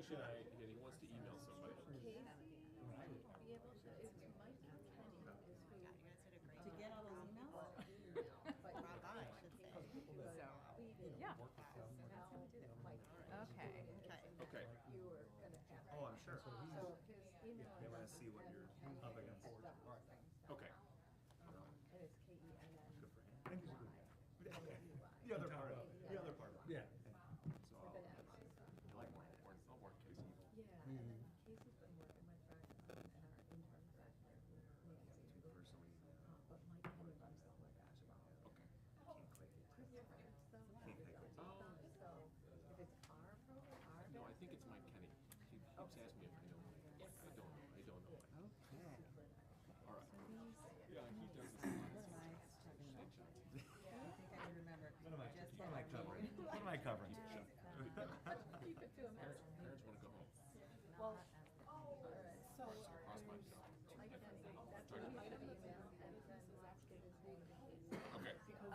should I, and he wants to email somebody. Casey, be able to, it's Mike Kenny is who. You guys did a great To get all those emails? But Rob, I should say. Yeah. that's how we did it, Mike. Okay. Okay. Okay. You were gonna ask. Oh, I'm sure. So his email. They want to see what you're up against. Okay. And it's Kenn. Good for him. And he's a good guy. The other part of it. The other part of it. Yeah. So I'll work Casey. Yeah, and then Casey's been working with Brett and our intern director, Nancy. Personally, But Mike Kenny runs the whole basketball. Okay. can't click it. Chris Evans, though. Can't click it. So if it's our program, our. No, I think it's Mike Kenny. He keeps asking me if I know. I don't know. I don't know. Okay. All right. So these, Yeah, he does this a lot. what am I talking about? I think I remember. What am I, Just what am I had a covering? meeting. What am I covering? Keep it to him. Parents want to go home. Well, so Cross my Mike Kenny, that's what he might have emailed, and then let's get his name in case. Okay. Because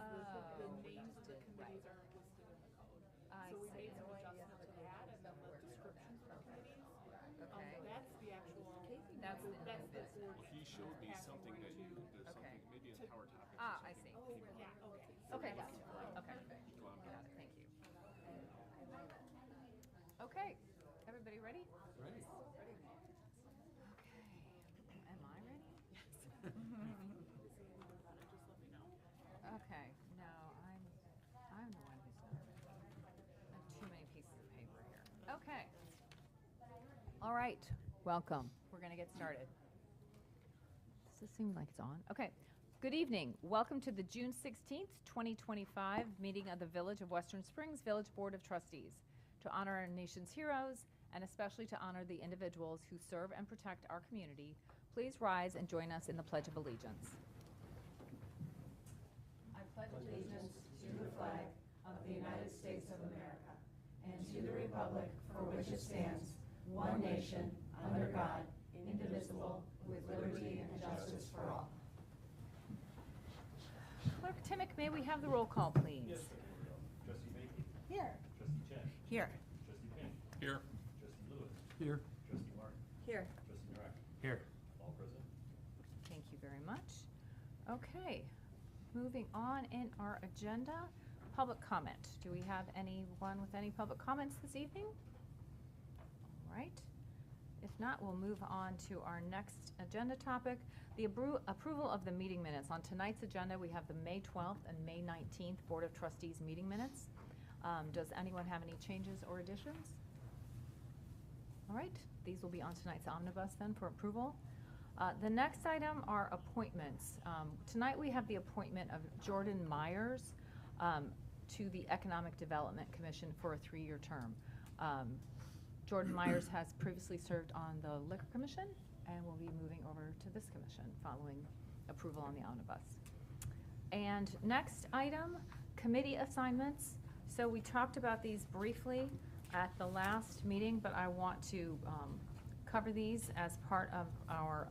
the names of the committees aren't listed in the code. I So we see. made some adjustment to that and then the descriptions for committees. Okay. That's the actual, That's the that's the business. board. Well, he showed me something that you, there's Okay. something, maybe in Power Topics. or Ah, I something. see. Yeah, okay. Okay, gotcha. Okay. Go on. Got it, thank you. Okay, everybody ready? Ready. Okay. Am I ready? Just let me know. Okay, no, I'm the one who's not ready. I have too many pieces of paper here. Okay. All right, welcome. We're gonna get started. Does this seem like it's on? Okay. Good evening. Welcome to the June 16th, 2025 meeting of the Village of Western Springs Village Board of Trustees to honor our nation's heroes and especially to honor the individuals who serve and protect our community. Please rise and join us in the Pledge of Allegiance. I pledge allegiance to the flag of the United States of America and to the republic for which it stands, one nation, under God, indivisible, with liberty and justice for all. Clerk Timick, may we have the roll call, please? Yes, sir. Trustee Baker. Here. Trustee Chen. Here. Trustee Payne. Here. Trustee Lewis. Here. Trustee Martin. Here. Trustee Narek. Here. All present. Thank you very much. Okay, moving on in our agenda, public comment. Do we have anyone with any public comments this evening? All right. If not, we'll move on to our next agenda topic, the approval of the meeting minutes. On tonight's agenda, we have the May 12th and May 19th Board of Trustees meeting minutes. Does anyone have any changes or additions? All right, these will be on tonight's omnibus then for approval. The next item are appointments. Tonight we have the appointment of Jordan Myers to the Economic Development Commission for a 3-year term. Jordan Myers has previously served on the Liquor Commission and will be moving over to this commission following approval on the omnibus. And next item, committee assignments. So we talked about these briefly at the last meeting, but I want to cover these as part of our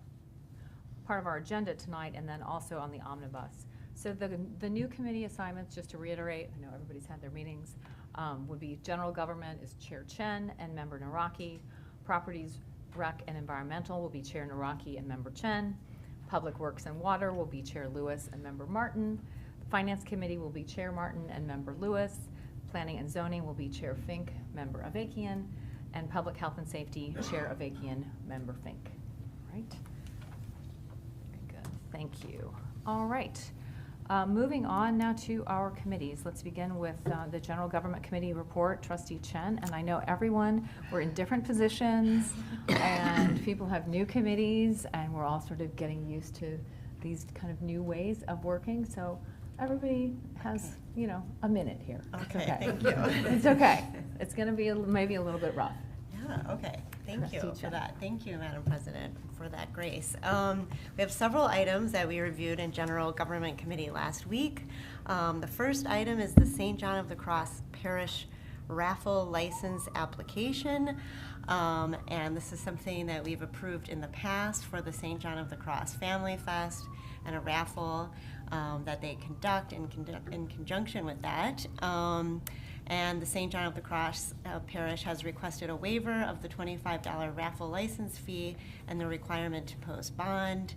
agenda tonight and then also on the omnibus. So the new committee assignments, just to reiterate, I know everybody's had their meetings, would be General Government is Chair Chen and Member Naraki. Properties, Rec, and Environmental will be Chair Naraki and Member Chen. Public Works and Water will be Chair Lewis and Member Martin. Finance Committee will be Chair Martin and Member Lewis. Planning and Zoning will be Chair Fink, Member Avakian. And Public Health and Safety, Chair Avakian, Member Fink. All right. Very good. Thank you. All right. Moving on now to our committees. Let's begin with the General Government Committee report, Trustee Chen. And I know everyone, we're in different positions and people have new committees and we're all sort of getting used to these kind of new ways of working. So everybody has, you know, a minute here. Okay, It's thank you. It's okay. It's going to be maybe a little bit rough. Yeah, okay. Thank you Trustee for Chen. that. Thank you, Madam President, for that grace. We have several items that we reviewed in General Government Committee last week. The first item is the St. John of the Cross Parish raffle license application. And this is something that we've approved in the past for the St. John of the Cross Family Fest and a raffle that they conduct in conjunction with that. And the St. John of the Cross Parish has requested a waiver of the $25 raffle license fee and the requirement to post bond.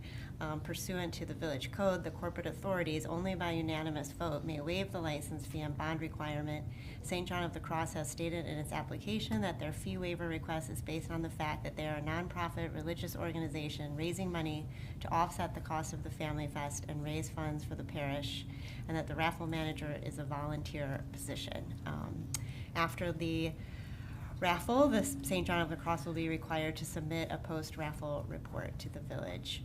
Pursuant to the village code, the corporate authorities, only by unanimous vote, may waive the license fee and bond requirement. St. John of the Cross has stated in its application that their fee waiver request is based on the fact that they are a nonprofit religious organization raising money to offset the cost of the Family Fest and raise funds for the parish, and that the raffle manager is a volunteer position. After the raffle, the St. John of the Cross will be required to submit a post-raffle report to the village,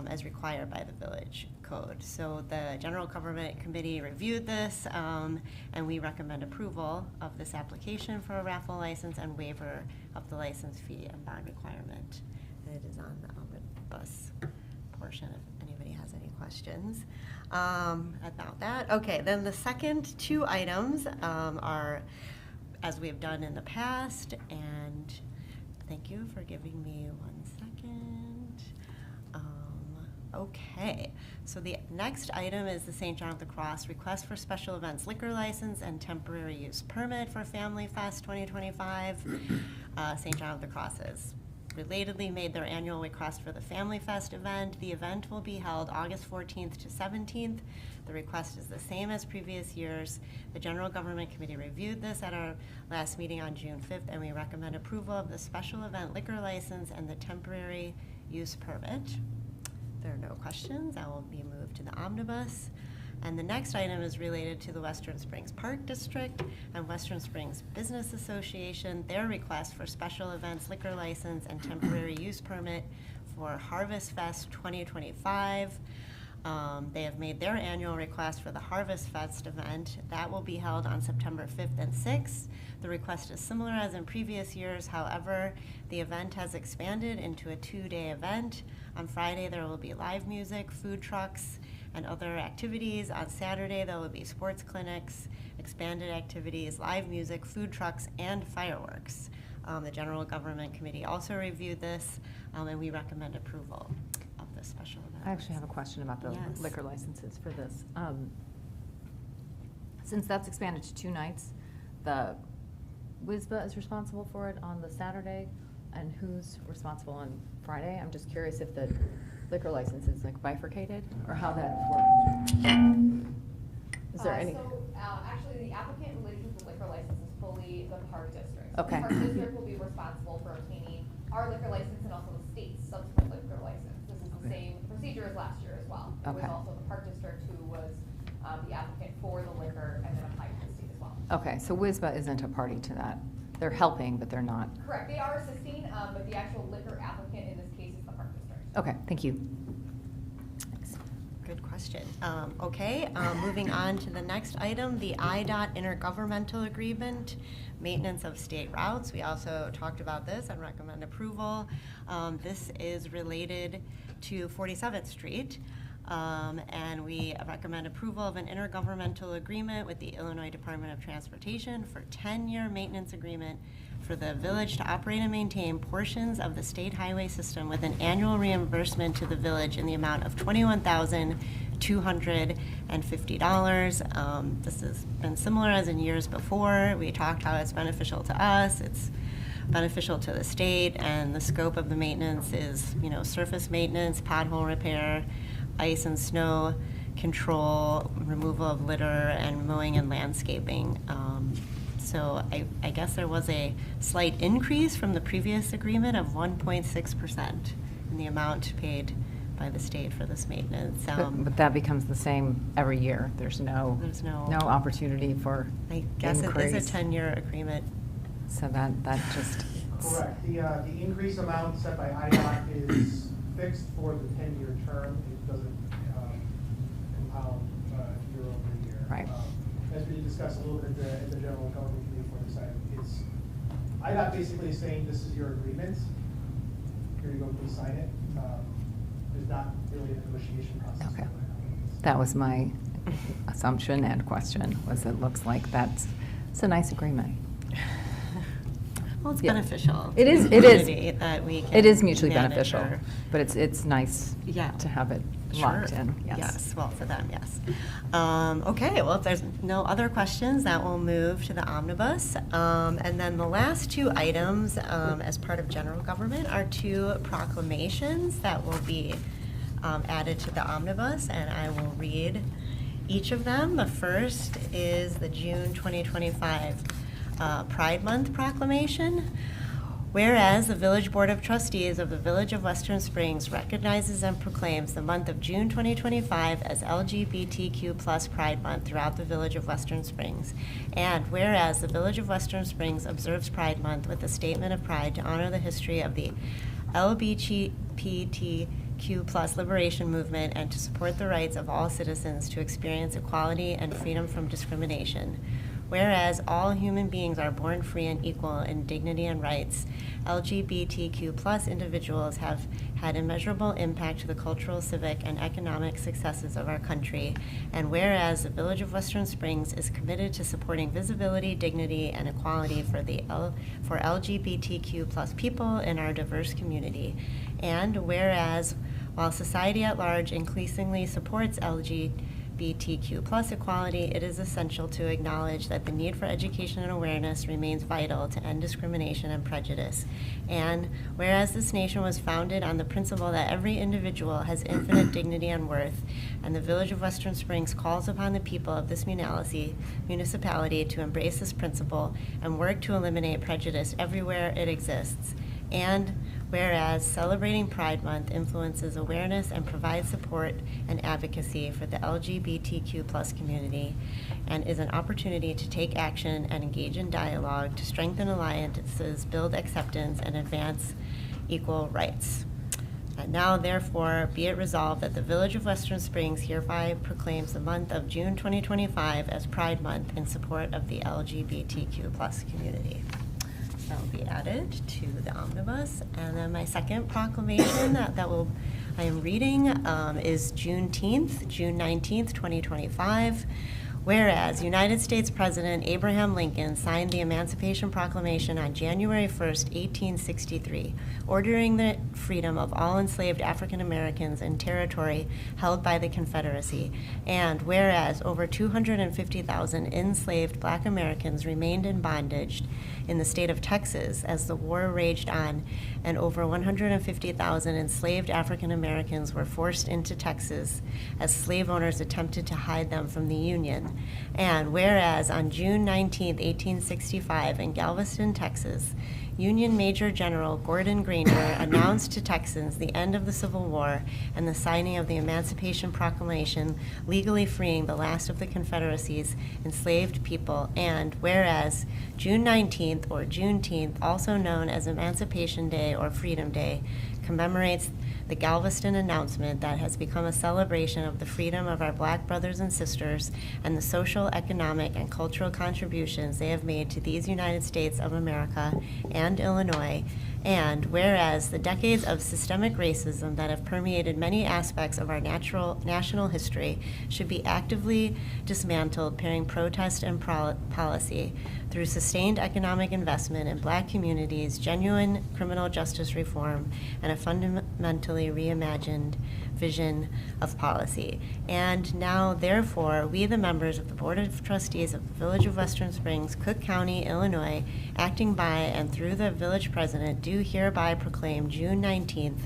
as required by the village code. So the General Government Committee reviewed this, and we recommend approval of this application for a raffle license and waiver of the license fee and bond requirement. And it is on the omnibus portion if anybody has any questions about that. Okay, then the second two items are as we have done in the past, and thank you for giving me 1 second. Okay, so the next item is the St. John of the Cross request for special events liquor license and temporary use permit for Family Fest 2025. St. John of the Cross has relatedly made their annual request for the Family Fest event. The event will be held August 14th to 17th. The request is the same as previous years. The General Government Committee reviewed this at our last meeting on June 5th, and we recommend approval of the special event liquor license and the temporary use permit. If there are no questions, I will be moved to the omnibus. And the next item is related to the Western Springs Park District and Western Springs Business Association, their request for special events liquor license and temporary use permit for Harvest Fest 2025. They have made their annual request for the Harvest Fest event. That will be held on September 5th and 6th. The request is similar as in previous years. However, the event has expanded into a 2-day event. On Friday, there will be live music, food trucks, and other activities. On Saturday, there will be sports clinics, expanded activities, live music, food trucks, and fireworks. The General Government Committee also reviewed this, and we recommend approval of the special event. I actually have a question about the Yes. liquor licenses for this. Since that's expanded to 2 nights, the WISBA is responsible for it on the Saturday, and who's responsible on Friday? I'm just curious if the liquor license is like bifurcated, or how that works. Is there any? Actually, the applicant related to the liquor license is fully the Park District. So Okay. The Park District will be responsible for obtaining our liquor license and also the state's subsequent liquor license. This is the Okay. same procedure as last year as well. It was Okay. also the Park District who was the applicant for the liquor and then applied to the state as well. Okay, so WISBA isn't a party to that. They're helping, but they're not. Correct, they are assisting, but the actual liquor applicant in this case is the Park District. Okay, thank you. Good question. Okay, moving on to the next item, the IDOT intergovernmental agreement, maintenance of state routes. We also talked about this and recommend approval. This is related to 47th Street. And we recommend approval of an intergovernmental agreement with the Illinois Department of Transportation for 10-year maintenance agreement for the village to operate and maintain portions of the state highway system with an annual reimbursement to the village in the amount of $21,250. This has been similar as in years before. We talked how it's beneficial to us. It's beneficial to the state, and the scope of the maintenance is, surface maintenance, pothole repair, ice and snow control, removal of litter, and mowing and landscaping. So I guess there was a slight increase from the previous agreement of 1.6% in the amount paid by the state for this maintenance. But that becomes the same every year. There's no opportunity for I guess increase. it is a 10-year agreement. So that just. Correct. The increase amount set by IDOT is fixed for the 10-year term. It doesn't compound year over year. Right. As we discussed a little bit at the General Government Committee for this item, it's IDOT basically is saying this is your agreement. Here you go, please sign it. There's not really a negotiation process. Okay. That was my assumption and question, was it looks like it's a nice agreement. Well, it's Yeah. beneficial. It to is- the it is. community That we can It is mutually manage beneficial, our- but it's nice Yeah. to have it Sure. locked in, yes. Yes, well, for them, yes. Okay, well, if there's no other questions, that will move to the omnibus. And then the last two items, as part of general government, are two proclamations that will be added to the omnibus, and I will read each of them. The first is the June 2025 Pride Month proclamation. Whereas the Village Board of Trustees of the Village of Western Springs recognizes and proclaims the month of June 2025 as LGBTQ+ Pride Month throughout the Village of Western Springs. And whereas the Village of Western Springs observes Pride Month with a statement of pride to honor the history of the LGBTQ+ liberation movement and to support the rights of all citizens to experience equality and freedom from discrimination. Whereas all human beings are born free and equal in dignity and rights, LGBTQ+ individuals have had immeasurable impact to the cultural, civic, and economic successes of our country. And whereas the Village of Western Springs is committed to supporting visibility, dignity, and equality for LGBTQ+ people in our diverse community. And whereas while society at large increasingly supports LGBTQ+ equality, it is essential to acknowledge that the need for education and awareness remains vital to end discrimination and prejudice. And whereas this nation was founded on the principle that every individual has infinite dignity and worth, and the Village of Western Springs calls upon the people of this municipality to embrace this principle and work to eliminate prejudice everywhere it exists. And whereas celebrating Pride Month influences awareness and provides support and advocacy for the LGBTQ+ community and is an opportunity to take action and engage in dialogue to strengthen alliances, build acceptance, and advance equal rights. And now, therefore, be it resolved that the Village of Western Springs hereby proclaims the month of June 2025 as Pride Month in support of the LGBTQ+ community. That will be added to the omnibus. And then my second proclamation I am reading is June 19th, 2025. Whereas United States President Abraham Lincoln signed the Emancipation Proclamation on January 1st, 1863, ordering the freedom of all enslaved African Americans in territory held by the Confederacy. And whereas over 250,000 enslaved Black Americans remained in bondage in the state of Texas as the war raged on, and over 150,000 enslaved African Americans were forced into Texas as slave owners attempted to hide them from the Union. And whereas on June 19, 1865, in Galveston, Texas, Union Major General Gordon Granger announced to Texans the end of the Civil War and the signing of the Emancipation Proclamation, legally freeing the last of the Confederacy's enslaved people. And whereas June 19th, or Juneteenth, also known as Emancipation Day or Freedom Day, commemorates the Galveston announcement that has become a celebration of the freedom of our Black brothers and sisters and the social, economic, and cultural contributions they have made to these United States of America and Illinois. And whereas the decades of systemic racism that have permeated many aspects of our national history should be actively dismantled, pairing protest and policy through sustained economic investment in Black communities, genuine criminal justice reform, and a fundamentally reimagined vision of policy. And now, therefore, we, the members of the Board of Trustees of the Village of Western Springs, Cook County, Illinois, acting by and through the village president, do hereby proclaim June 19th,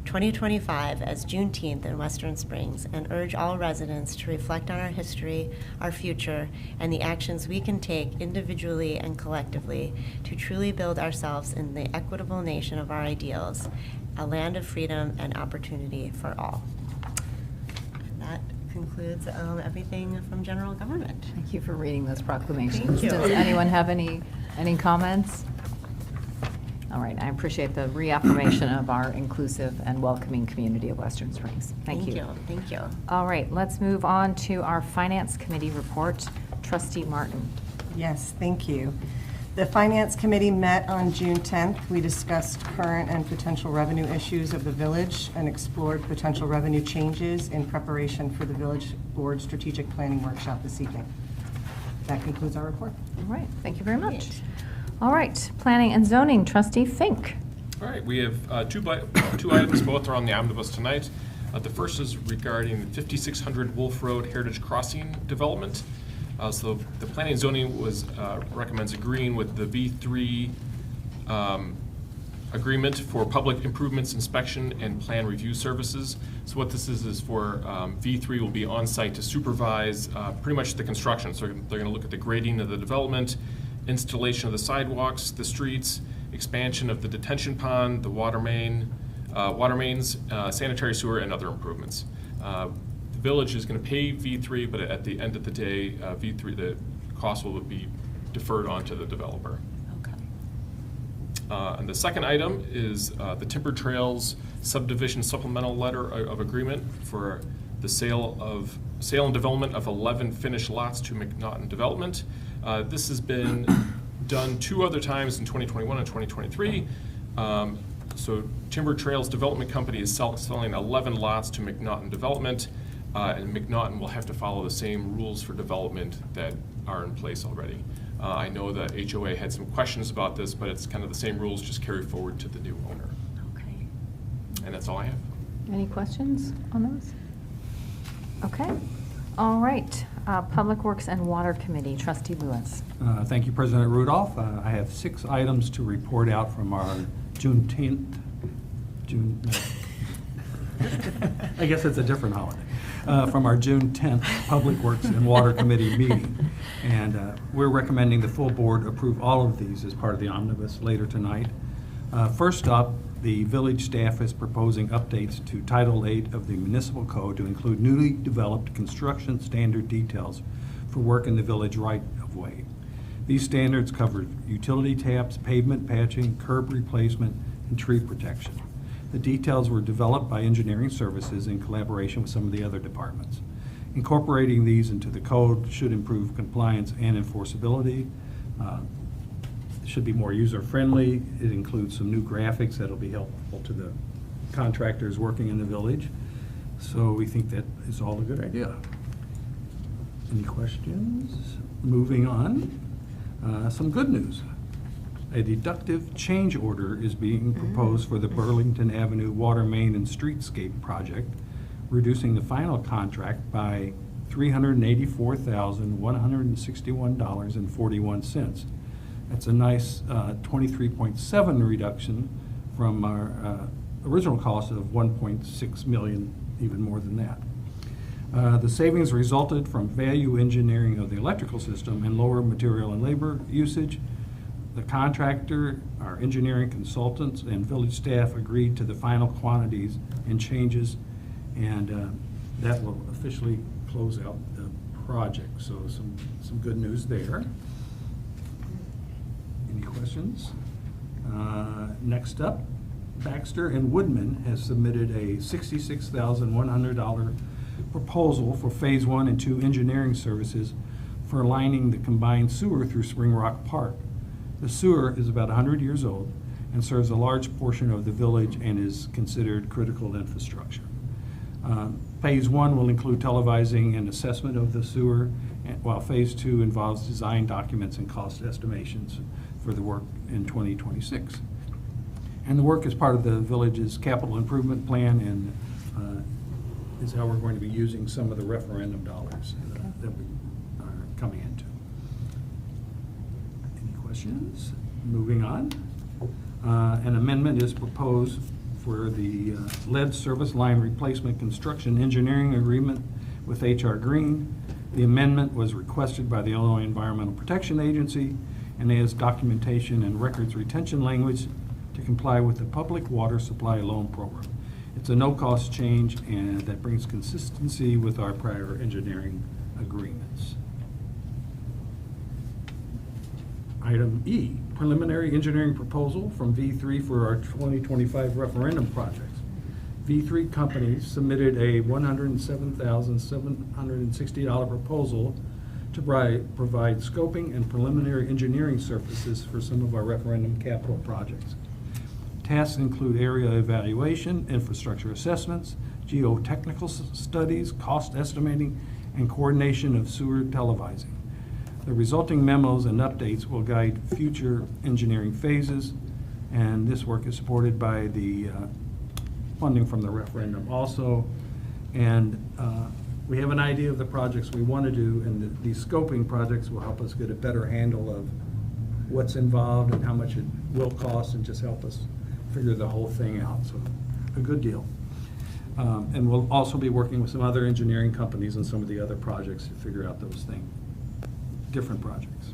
2025 as Juneteenth in Western Springs, and urge all residents to reflect on our history, our future, and the actions we can take individually and collectively to truly build ourselves in the equitable nation of our ideals, a land of freedom and opportunity for all. And that concludes everything from general government. Thank you for reading those proclamations. Thank you. Does anyone have any comments? All right, I appreciate the reaffirmation of our inclusive and welcoming community of Western Springs. Thank you. Thank you. All right, let's move on to our Finance Committee report. Trustee Martin. Yes, thank you. The Finance Committee met on June 10th. We discussed current and potential revenue issues of the village and explored potential revenue changes in preparation for the Village Board Strategic Planning Workshop this evening. That concludes our report. All right, thank you very much. All right, planning and zoning, trustee Fink. All right, we have two items, both are on the omnibus tonight. The first is regarding the 5600 Wolf Road Heritage Crossing development. So the planning and zoning recommends agreeing with the V3 agreement for public improvements, inspection, and plan review services. So what this is for V3 will be on site to supervise pretty much the construction. So they're gonna look at the grading of the development, installation of the sidewalks, the streets, expansion of the detention pond, the water mains, sanitary sewer, and other improvements. The village is gonna pay V3, but at the end of the day, V3, the cost will be deferred onto the developer. And the second item is the Timber Trails subdivision supplemental letter of agreement for the sale and development of 11 finished lots to McNaughton Development. This has been done 2 other times in 2021 and 2023. So Timber Trails Development Company is selling 11 lots to McNaughton Development, and McNaughton will have to follow the same rules for development that are in place already. I know that HOA had some questions about this, but it's kind of the same rules, just carry forward to the new owner. Okay. And that's all I have. Any questions on those? Okay. All right. Public Works and Water Committee, trustee Lewis. Thank you, President Rudolph. I have 6 items to report out from our Juneteenth. I guess it's a different holiday. From our June 10th Public Works and Water Committee meeting. And we're recommending the full board approve all of these as part of the omnibus later tonight. First up, the village staff is proposing updates to Title 8 of the Municipal Code to include newly developed construction standard details for work in the village right-of-way. These standards cover utility taps, pavement patching, curb replacement, and tree protection. The details were developed by engineering services in collaboration with some of the other departments. Incorporating these into the code should improve compliance and enforceability. Should be more user-friendly. It includes some new graphics that'll be helpful to the contractors working in the village. So we think that is all a good idea. Any questions? Moving on. Some good news. A deductive change order is being proposed for the Burlington Avenue Water Main and Streetscape project, reducing the final contract by $384,161.41. That's a nice 23.7 reduction from our original cost of $1.6 million, even more than that. The savings resulted from value engineering of the electrical system and lower material and labor usage. The contractor, our engineering consultants, and village staff agreed to the final quantities and changes, and that will officially close out the project. So some good news there. Any questions? Next up, Baxter and Woodman has submitted a $66,100 proposal for Phase 1 and 2 engineering services for lining the combined sewer through Spring Rock Park. The sewer is about 100 years old and serves a large portion of the village and is considered critical infrastructure. Phase 1 will include televising and assessment of the sewer, while Phase 2 involves design documents and cost estimations for the work in 2026. And the work is part of the village's capital improvement plan and is how we're going to be using some of the referendum dollars that we are coming into. Any questions? Moving on. An amendment is proposed for the lead service line replacement construction engineering agreement with H.R. Green. The amendment was requested by the Illinois Environmental Protection Agency and has documentation and records retention language to comply with the Public Water Supply Loan Program. It's a no-cost change, and that brings consistency with our prior engineering agreements. Item E, preliminary engineering proposal from V3 for our 2025 referendum projects. V3 companies submitted a $107,760 proposal to provide scoping and preliminary engineering services for some of our referendum capital projects. Tasks include area evaluation, infrastructure assessments, geotechnical studies, cost estimating, and coordination of sewer televising. The resulting memos and updates will guide future engineering phases, and this work is supported by the funding from the referendum also. And we have an idea of the projects we want to do, and these scoping projects will help us get a better handle of what's involved and how much it will cost, and just help us figure the whole thing out. So, a good deal. And we'll also be working with some other engineering companies on some of the other projects to figure out those things, different projects.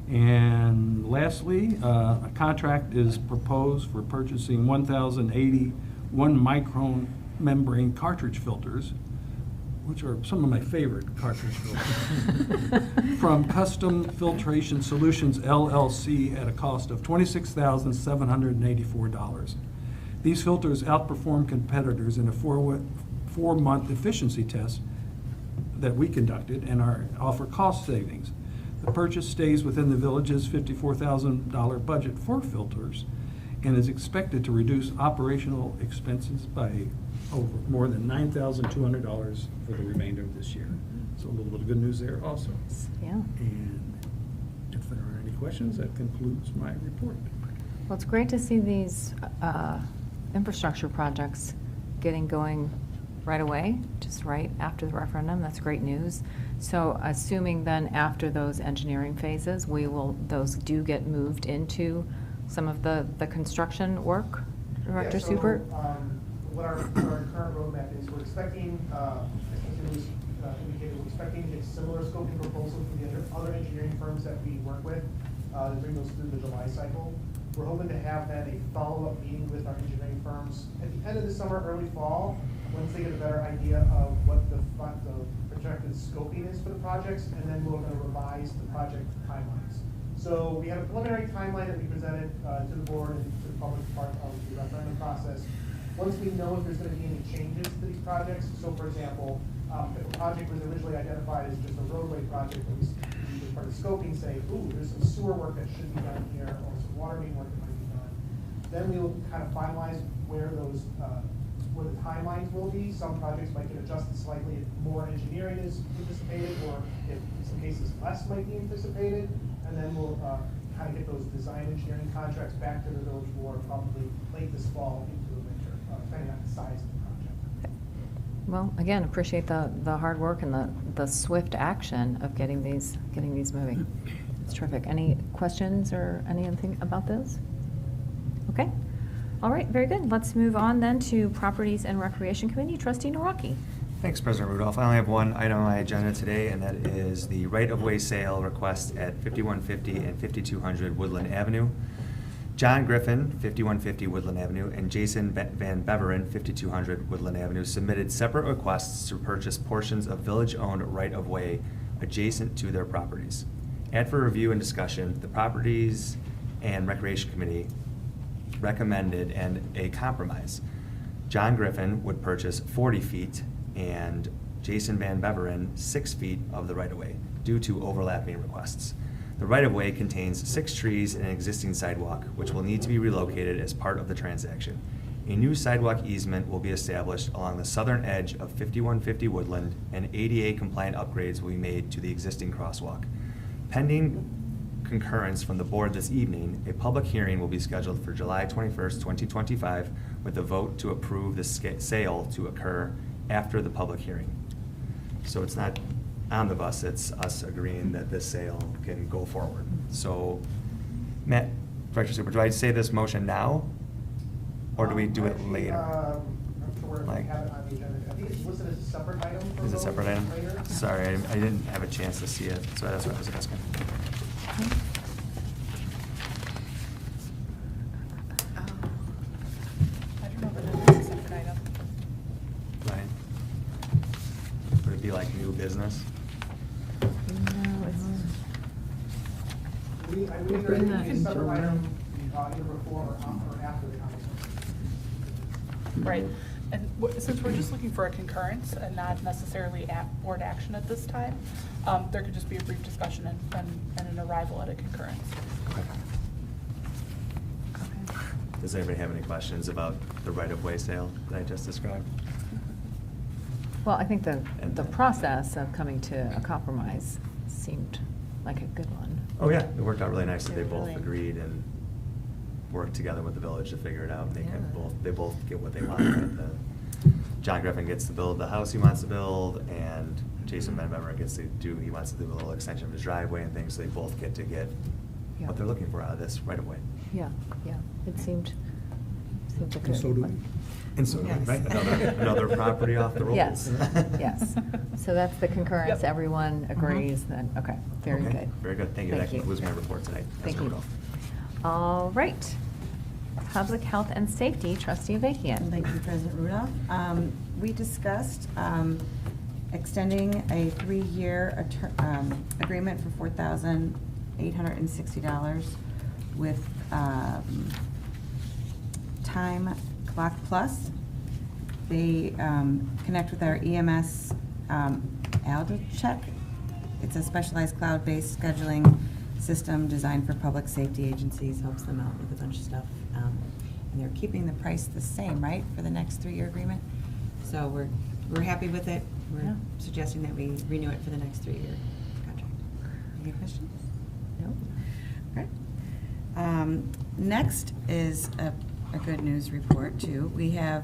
And lastly, a contract is proposed for purchasing 1,080 1-micron membrane cartridge filters, which are some of my favorite cartridge filters, from Custom Filtration Solutions LLC at a cost of $26,784. These filters outperform competitors in a four-month efficiency test that we conducted and offer cost savings. The purchase stays within the village's $54,000 budget for filters and is expected to reduce operational expenses by over more than $9,200 for the remainder of this year. So a little bit of good news there also. Yeah. And if there are any questions, that concludes my report. Well, it's great to see these infrastructure projects getting going right away, just right after the referendum. That's great news. So assuming then after those engineering phases, those do get moved into some of the construction work, Director Yeah, so, Super? What our current roadmap is, we're expecting, as it was indicated, we're expecting a similar scoping proposal from the other engineering firms that we work with to bring those through the July cycle. We're hoping to have then a follow-up meeting with our engineering firms at the end of the summer, early fall, once they get a better idea of what the projected scoping is for the projects, and then we're going to revise the project timelines. So we have a preliminary timeline that we presented to the board and to the public part of the referendum process. Once we know if there's going to be any changes to these projects, so for example, if a project was originally identified as just a roadway project, and we as part of scoping say, ooh, there's some sewer work that should be done here, or some water main work that might be done, then we will kind of finalize where those, where the timelines will be. Some projects might get adjusted slightly if more engineering is anticipated, or if in some cases less might be anticipated, and then we'll kind of get those design engineering contracts back to the village board probably late this fall into the winter, depending on the size of the project. Well, again, appreciate the hard work and the swift action of getting these moving. It's terrific. Any questions or anything about those? Okay. All right, very good. Let's move on then to Properties and Recreation Committee. Trustee Nawrocki. Thanks, President Rudolph. I only have one item on my agenda today, and that is the right-of-way sale request at 5150 and 5200 Woodland Avenue. John Griffin, 5150 Woodland Avenue, and Jason Van Beveren, 5200 Woodland Avenue, submitted separate requests to purchase portions of village-owned right-of-way adjacent to their properties. After review and discussion, the Properties and Recreation Committee recommended a compromise. John Griffin would purchase 40 feet and Jason Van Beveren 6 feet of the right-of-way due to overlapping requests. The right-of-way contains 6 trees and an existing sidewalk, which will need to be relocated as part of the transaction. A new sidewalk easement will be established along the southern edge of 5150 Woodland, and ADA-compliant upgrades will be made to the existing crosswalk. Pending concurrence from the board this evening, a public hearing will be scheduled for July 21st, 2025, with a vote to approve the sale to occur after the public hearing. So it's not on the bus, it's us agreeing that this sale can go forward. So, Matt, Director Super, do I say this motion now, or do we do it later? I'm sure we Like- have it on the agenda. I think it's listed as a separate item. for Is it a vote separate item? later. Sorry, I didn't have a chance to see it, so that's what I was asking. I don't know if it is a separate item. Right? Would it be like new business? No, it's. I believe bring there that is a separate into item either before or after the conversation. Right, and since we're just looking for a concurrence and not necessarily board action at this time, there could just be a brief discussion and an arrival at a concurrence. Does anybody have any questions about the right-of-way sale that I just described? Well, I think the process of coming to a compromise seemed like a good one. Oh, yeah, it worked out really nicely. They Yeah, both really. agreed and worked together with the village to figure it out. They can Yeah. they both get what they want. Right? John Griffin gets to build the house he wants to build, and Jason Benbemer gets to he wants to do a little extension of his driveway and things, so they both get to get Yeah. what they're looking for out of this right away. Yeah, yeah, it seemed like a And so do we. And so, Yes. right, another property off the rolls. Yes, yes. So that's the concurrence, Yep. everyone agrees then, okay, very Okay, good. Very good, thank you. That Thank you. concludes my report tonight. Thank As we you. go. All right. Public Health and Safety, Trustee Avakian. Thank you, President Rudolph. We discussed extending a 3-year agreement for $4,860 with Time Clock Plus. They connect with our EMS AldiCheck. It's a specialized cloud-based scheduling system designed for public safety agencies, helps them out with a bunch of stuff. And they're keeping the price the same, right, for the next 3-year agreement? So we're happy with it. We're Yeah. suggesting that we renew it for the next 3-year contract. Any questions? No? Okay. Next is a good news report, too. We have,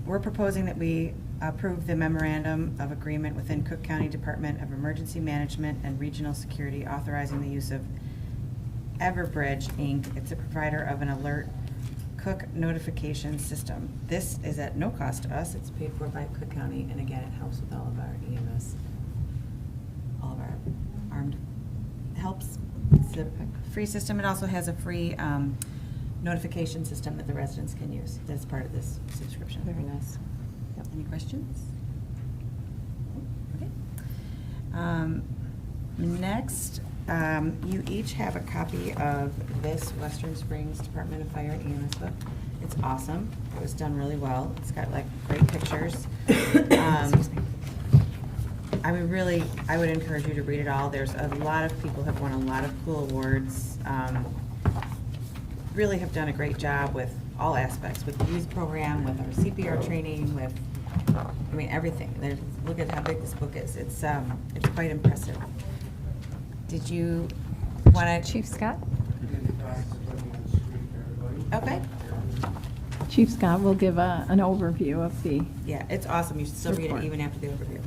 we're proposing that we approve the memorandum of agreement within Cook County Department of Emergency Management and Regional Security authorizing the use of Everbridge, Inc. It's a provider of an alert Cook notification system. This is at no cost to us. It's paid for by Cook County, and again, it helps with all of our EMS, all of our armed helps. It's a free system. It also has a free notification system that the residents can use. That's part of this subscription. Very nice. Yep. Any questions? Okay. Next, you each have a copy of this Western Springs Department of Fire and EMS book. It's awesome. It was done really well. It's got like great pictures. I would encourage you to read it all. There's a lot of people have won a lot of cool awards. Really have done a great job with all aspects, with the youth program, with our CPR training, with, I mean, everything. Look at how big this book is. It's quite impressive. Did you want to? Chief Scott? Okay. Chief Scott will give an overview of the. Yeah, it's awesome. You should still read it Report. even after the overview.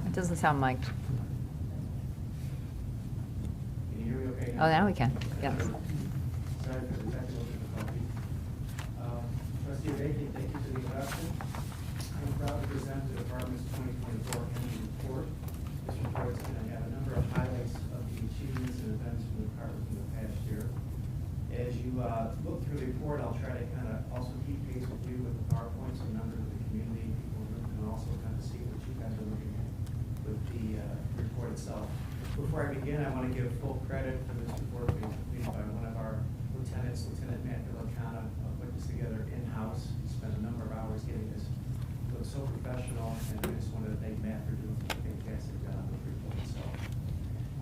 It doesn't sound mic'd. Can you hear me okay Oh, now we can, yes. Sorry for the technical difficulty. Trustee Avakian, thank you for the introduction. I'm proud to present the department's 2024 annual report. This report is going to have a number of highlights of the achievements and events from the department from the past year. As you look through the report, I'll try to kind of also keep pace with you with the PowerPoints and members of the community, people who can also kind of see what you guys are looking at with the report itself. Before I begin, I want to give full credit for this report being completed by one of our lieutenants, Lieutenant Matt Villicana, put this together in-house. He spent a number of hours getting this look so professional, and I just wanted to thank Matt for doing a fantastic job with the report itself.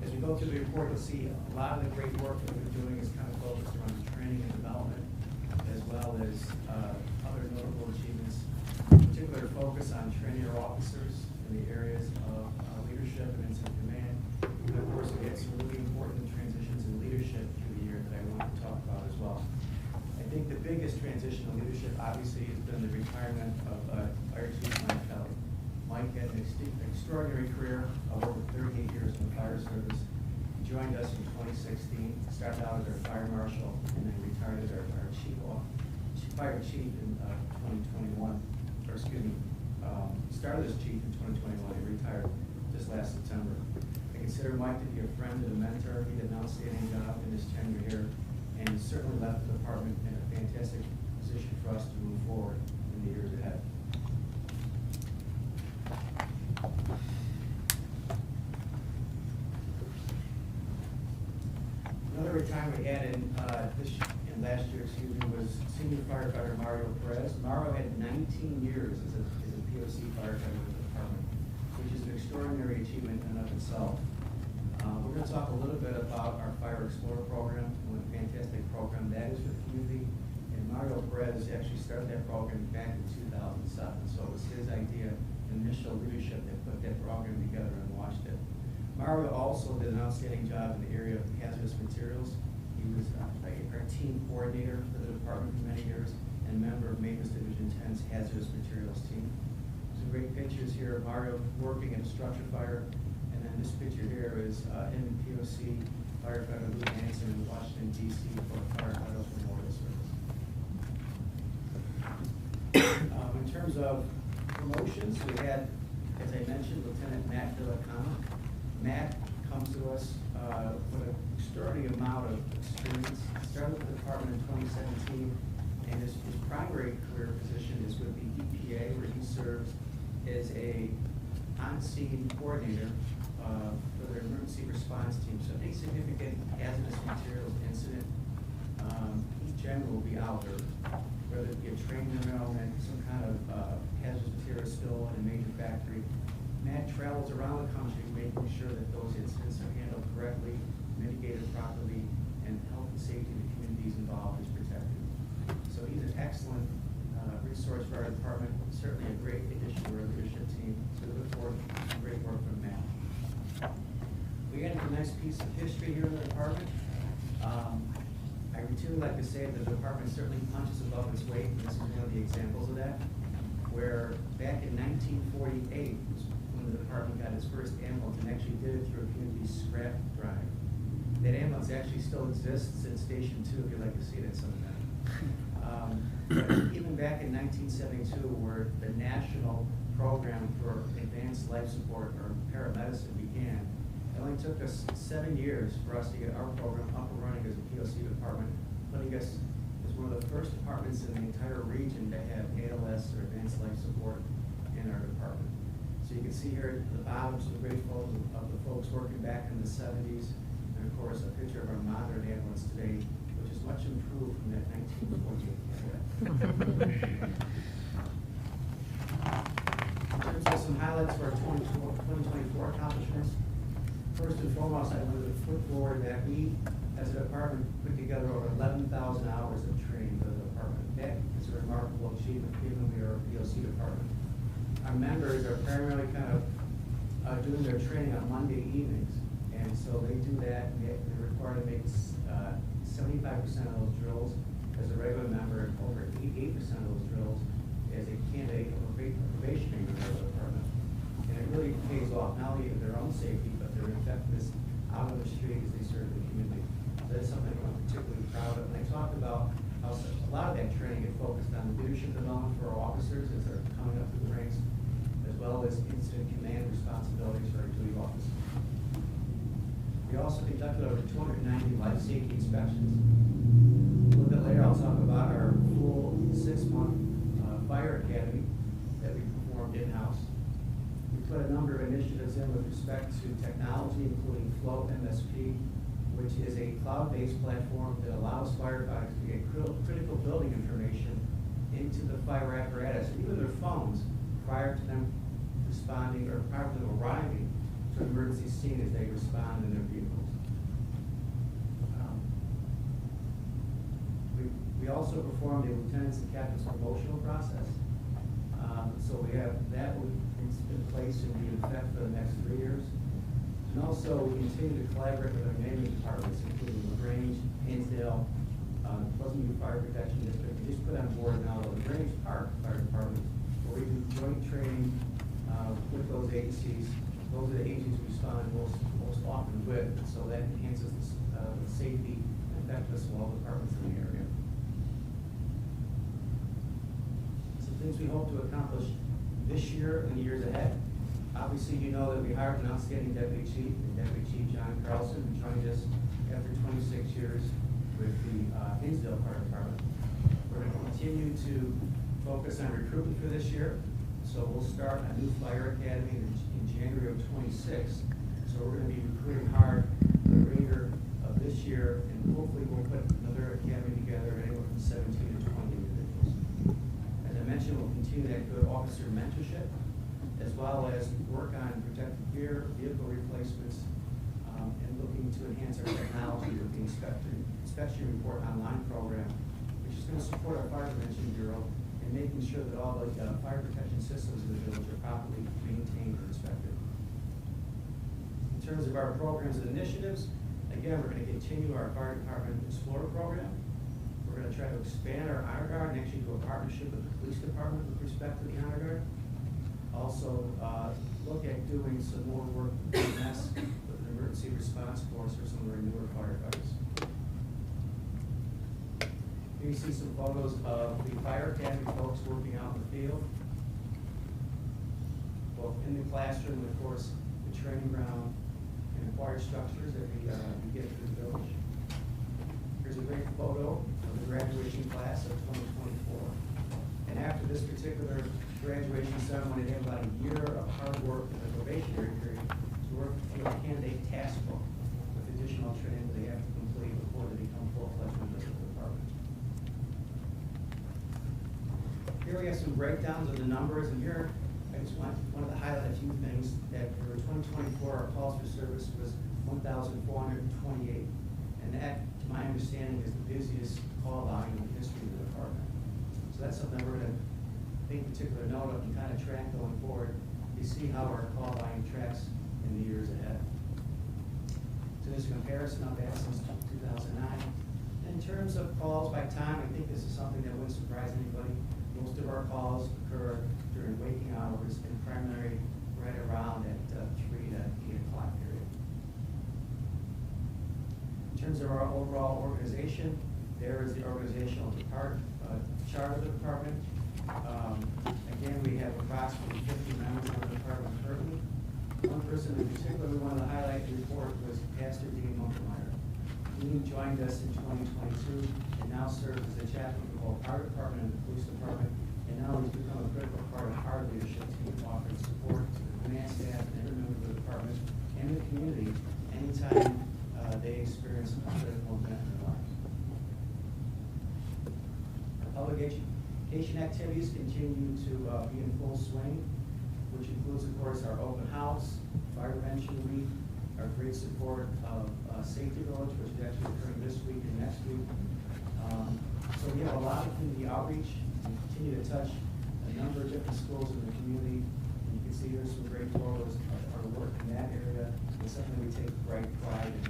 As we go through the report, you'll see a lot of the great work that we're doing is kind of focused around training and development, as well as other notable achievements. Particular focus on training our officers in the areas of leadership and incident command. And of course, we had some really important transitions in leadership through the year that I want to talk about as well. I think the biggest transition in leadership obviously has been the retirement of Fire Chief Mike Kelly. Mike had an extraordinary career of over 38 years in the fire service. He joined us in 2016, started out as our fire marshal, and then retired as our fire chief in 2021. Started as chief in 2021 and retired just last September. I consider Mike to be a friend and a mentor. He did an outstanding job in his tenure here, and he certainly left the department in a fantastic position for us to move forward in the years ahead. Another retirement we had in last year, was senior firefighter Mario Perez. Mario had 19 years as a POC firefighter with the department, which is an extraordinary achievement in and of itself. We're going to talk a little bit about our Fire Explorer program, and what a fantastic program that is for the community. And Mario Perez actually started that program back in 2007, so it was his idea, initial leadership that put that program together and launched it. Mario also did an outstanding job in the area of hazardous materials. He was our team coordinator for the department for many years and member of Maintenance Division 10's hazardous materials team. Some great pictures here of Mario working in a structure fire. And then this picture here is him and POC firefighter Lou Hanson in Washington, D.C. for the Firefighters Memorial Service. In terms of promotions, we had, as I mentioned, Lieutenant Matt Villacama. Matt comes to us with an extraordinary amount of experience. Started with the department in 2017, and his primary career position is with the EPA, where he serves as a on-scene coordinator for their emergency response team. So any significant hazardous materials incident, he generally will be out there, whether it be a train derailment, some kind of hazardous material spill in a major factory. Matt travels around the country making sure that those incidents are handled correctly, mitigated properly, and health and safety of the communities involved is protected. So he's an excellent resource for our department, certainly a great addition to our leadership team. So we look forward to some great work from Matt. We had a nice piece of history here in the department. I routinely like to say that the department certainly punches above its weight, and this is one of the examples of that, where back in 1948 was when the department got its first ambulance and actually did it through a community scrap drive. That ambulance actually still exists in Station 2 if you'd like to see it sometime. Even back in 1972, where the national program for advanced life support or paramedicine began, it only took us 7 years for us to get our program up and running as a POC department, putting us as one of the first departments in the entire region to have ALS or advanced life support in our department. So you can see here at the bottom some great photos of the folks working back in the 70s, and of course a picture of our modern ambulance today, which is much improved from that 1948 ambulance. In terms of some highlights for our 2024 accomplishments, first and foremost, I wanted to put forward that we, as a department, put together over 11,000 hours of training for the department. That is a remarkable achievement, given we are a POC department. Our members are primarily kind of doing their training on Monday evenings, and so they do that, and they're required to make 75% of those drills as a regular member, and over 88% of those drills as a candidate of a probationary member of the department. And it really pays off, not only in their own safety, but their effectiveness out on the street as they serve the community. So that's something I'm particularly proud of. And I talked about how a lot of that training is focused on leadership development for our officers as they're coming up through the ranks, as well as incident command responsibilities for our duty officers. We also conducted over 290 life safety inspections. A little bit later, I'll talk about our full 6-month fire academy that we performed in-house. We put a number of initiatives in with respect to technology, including Float MSP, which is a cloud-based platform that allows firefighters to get critical building information into the fire apparatus, and even their phones, prior to them responding or prior to them arriving to an emergency scene as they respond in their vehicles. We also performed a lieutenant's and captain's promotional process. So we have that in place and be in effect for the next 3 years. And also we continue to collaborate with our neighboring departments, including LaGrange, Hinsdale, Pleasant View Fire Protection District. We just put on board now the LaGrange Park Fire Department, where we do joint training with those agencies. Those are the agencies we respond most often with, so that enhances the safety and effectiveness of all departments in the area. Some things we hope to accomplish this year and the years ahead. Obviously, you know that we hired an outstanding deputy chief, John Carlson, who joined us after 26 years with the Hinsdale Fire Department. We're going to continue to focus on recruitment for this year. So we'll start a new fire academy in January of 26. So we're going to be recruiting hard the remainder of this year and hopefully we'll put another academy together, anywhere from 17 to 20 individuals. As I mentioned, we'll continue that good officer mentorship, as well as work on protective gear, vehicle replacements, and looking to enhance our technology with the inspection report online program, which is going to support our fire prevention bureau in making sure that all the fire protection systems in the village are properly maintained and inspected. In terms of our programs and initiatives, again, we're going to continue our fire department Explorer program. We're going to try to expand our honor guard and actually do a partnership with the police department with respect to the honor guard. Also, look at doing some more work with EMS, with an emergency response force for some of our newer firefighters. Here you see some photos of the fire academy folks working out in the field, both in the classroom and, of course, the training ground and acquired structures that we get through the village. Here's a great photo of the graduation class of 2024. And after this particular graduation ceremony, they have about a year of hard work in the probationary period to work through a candidate task book with additional training they have to complete before they become full-fledged members of the department. Here we have some breakdowns of the numbers, and here I just want to highlight a few things. That for 2024, our calls for service was 1,428, and that, to my understanding, is the busiest call volume in the history of the department. So that's something we're going to take particular note of and kind of track going forward. You see how our call volume tracks in the years ahead. So there's a comparison of that since 2009. In terms of calls by time, I think this is something that wouldn't surprise anybody. Most of our calls occur during waking hours and primary right around at 3 to 8 o'clock period. In terms of our overall organization, there is the organizational chart of the department. Again, we have approximately 50 members of the department currently. One person in particular we wanted to highlight in the report was Pastor Dean Munkelmeyer. Dean joined us in 2022 and now serves as the chaplain for both our department and the police department, and now he's become a critical part of our leadership team, offering support to the command staff and every member of the department and the community anytime they experience a critical event in their life. Our public education activities continue to be in full swing, which includes, of course, our open house, fire prevention week, our great support of Safety Village, which is actually occurring this week and next week. So we have a lot of community outreach. We continue to touch a number of different schools in the community. And you can see there's some great photos of our work in that area. It's something we take great pride in.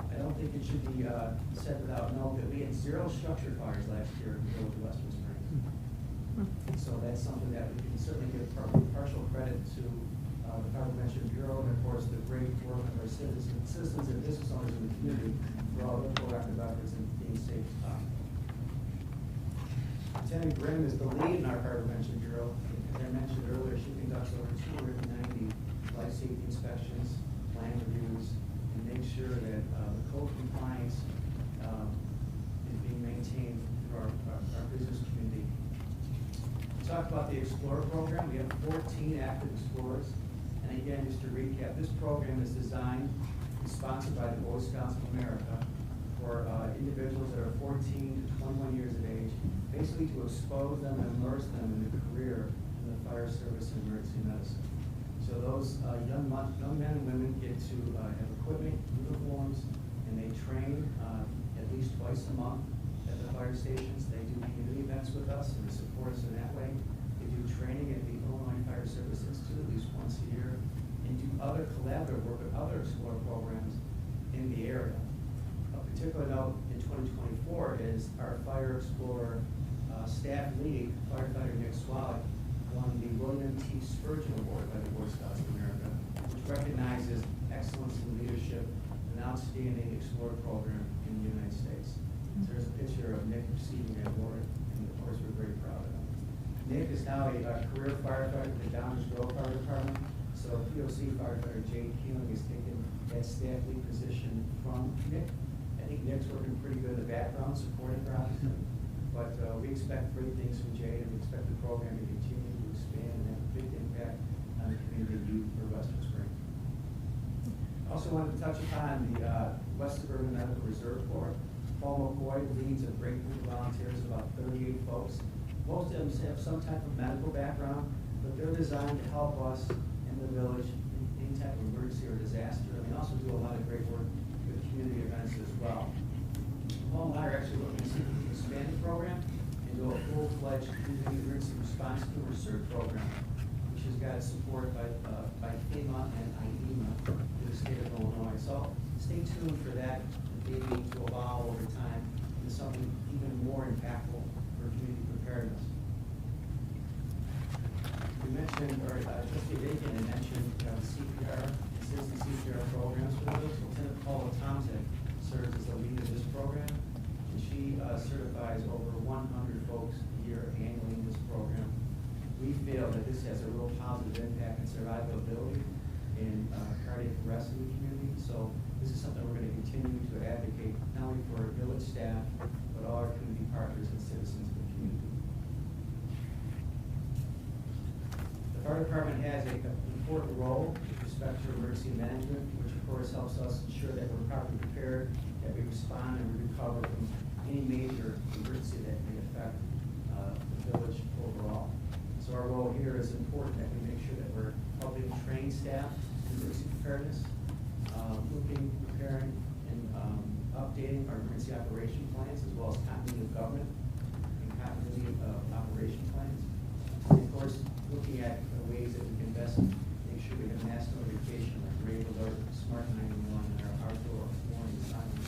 I don't think it should be said without note that we had 0 structure fires last year in the village of Western Springs. So that's something that we can certainly give partial credit to the Fire Prevention Bureau and, of course, the great work of our citizens and business owners in the community for all their proactive efforts in being safe to stop. Lieutenant Grimm is the lead in our Fire Prevention Bureau. As I mentioned earlier, she conducts over 290 life safety inspections, plan reviews, and makes sure that the code compliance is being maintained through our business community. We talked about the Explorer program. We have 14 active Explorers. And again, just to recap, this program is designed and sponsored by the Boy Scouts of America for individuals that are 14 to 21 years of age, basically to expose them and immerse them in the career in the fire service and emergency medicine. So those young men and women get to have equipment, uniforms, and they train at least twice a month at the fire stations. They do community events with us and they support us in that way. They do training at the Illinois Fire Service Institute at least once a year and do other collaborative work with other Explorer programs in the area. A particular note in 2024 is our Fire Explorer staff lead, firefighter Nick Swallow, won the William T. Spurgeon Award by the Boy Scouts of America, which recognizes excellence in leadership and outstanding Explorer program in the United States. So there's a picture of Nick receiving that award, and of course we're very proud of him. Nick is now a career firefighter with the Downers Grove Fire Department, so POC firefighter Jade Keeling has taken that staff lead position from Nick. I think Nick's working pretty good in the background, supporting her, but we expect great things from Jade, and we expect the program to continue to expand and have a big impact on the community youth for Western Spring. I also wanted to touch upon the West Suburban Medical Reserve Corps. Paul McCoy leads a great group of volunteers, about 38 folks. Most of them have some type of medical background, but they're designed to help us in the village in any type of emergency or disaster. And they also do a lot of great work with community events as well. Paul and I are actually looking to see if we can expand the program into a full-fledged community emergency response team or CERT program, which has got support by FEMA and IEMA in the state of Illinois. So stay tuned for that, maybe to evolve over time into something even more impactful for community preparedness. We mentioned, or Trustee Bacon had mentioned CPR, assistant CPR programs for those. Lieutenant Paula Thompson serves as the lead of this program, and she certifies over 100 folks a year annually in this program. We feel that this has a real positive impact in survivability and cardiac arrest in the community. So this is something we're going to continue to advocate, not only for our village staff, but all our community partners and citizens of the community. The fire department has an important role with respect to emergency management, which of course helps us ensure that we're properly prepared, that we respond and we recover from any major emergency that may affect the village overall. So our role here is important that we make sure that we're helping train staff in emergency preparedness, looking, preparing, and updating our emergency operation plans, as well as continuity of government and continuity of operation plans. And of course, looking at ways that we can best make sure we have mass notification, like Rave Alert, Smart 911, and our outdoor warning signs.